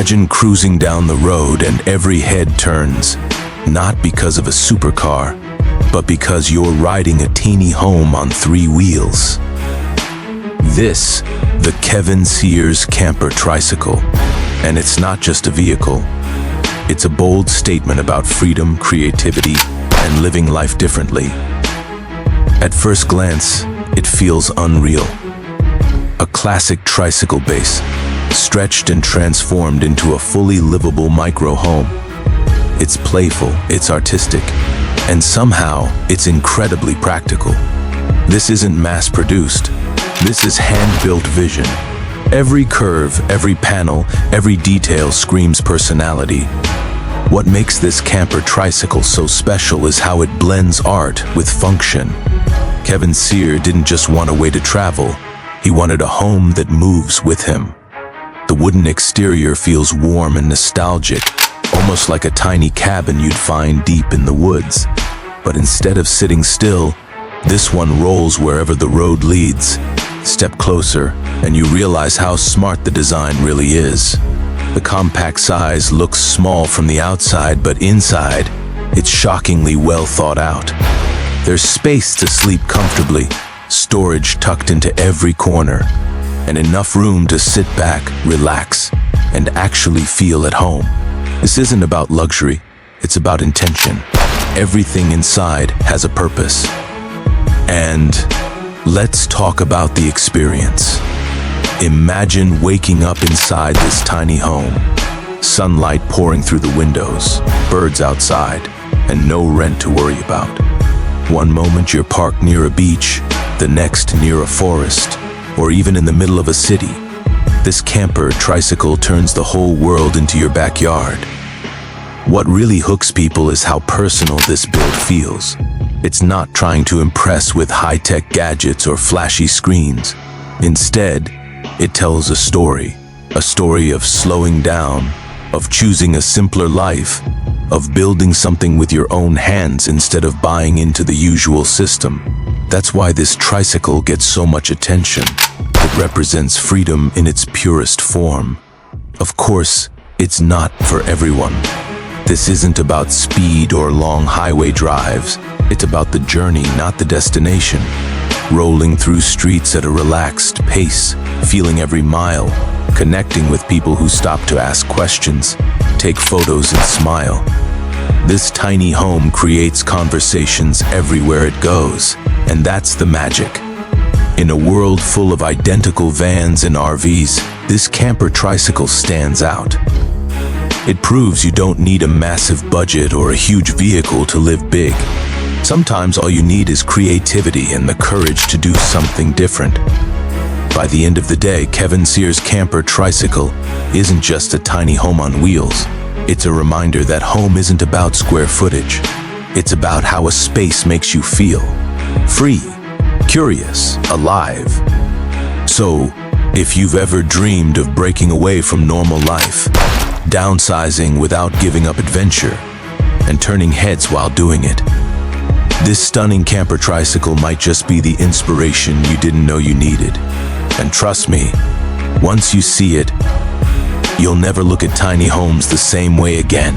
Imagine cruising down the road and every head turns, not because of a supercar, but because you're riding a teeny home on 3 wheels. This, the Kevin Cyr's camper tricycle. And it's not just a vehicle. It's a bold statement about freedom, creativity, and living life differently. At first glance, it feels unreal. A classic tricycle base, stretched and transformed into a fully livable micro-home. It's playful, it's artistic, and somehow it's incredibly practical. This isn't mass-produced. This is hand-built vision. Every curve, every panel, every detail screams personality. What makes this camper tricycle so special is how it blends art with function. Kevin Cyr didn't just want a way to travel, he wanted a home that moves with him. The wooden exterior feels warm and nostalgic, almost like a tiny cabin you'd find deep in the woods. But instead of sitting still, this one rolls wherever the road leads. Step closer, and you realize how smart the design really is. The compact size looks small from the outside, but inside, it's shockingly well thought out. There's space to sleep comfortably, storage tucked into every corner, and enough room to sit back, relax, and actually feel at home. This isn't about luxury, it's about intention. Everything inside has a purpose. And let's talk about the experience. Imagine waking up inside this tiny home. Sunlight pouring through the windows, birds outside, and no rent to worry about. One moment you're parked near a beach, the next near a forest, or even in the middle of a city. This camper tricycle turns the whole world into your backyard. What really hooks people is how personal this build feels. It's not trying to impress with high-tech gadgets or flashy screens. Instead, it tells a story of slowing down, of choosing a simpler life, of building something with your own hands instead of buying into the usual system. That's why this tricycle gets so much attention. It represents freedom in its purest form. Of course, it's not for everyone. This isn't about speed or long highway drives. It's about the journey, not the destination. Rolling through streets at a relaxed pace, feeling every mile, connecting with people who stop to ask questions, take photos and smile. This tiny home creates conversations everywhere it goes, and that's the magic. In a world full of identical vans and RVs, this camper tricycle stands out. It proves you don't need a massive budget or a huge vehicle to live big. Sometimes all you need is creativity and the courage to do something different. By the end of the day, Kevin Cyr's camper tricycle isn't just a tiny home on wheels. It's a reminder that home isn't about square footage. It's about how a space makes you feel. Free, curious, alive. So, if you've ever dreamed of breaking away from normal life, downsizing without giving up adventure, and turning heads while doing it, this stunning camper tricycle might just be the inspiration you didn't know you needed. And trust me, once you see it, you'll never look at tiny homes the same way again.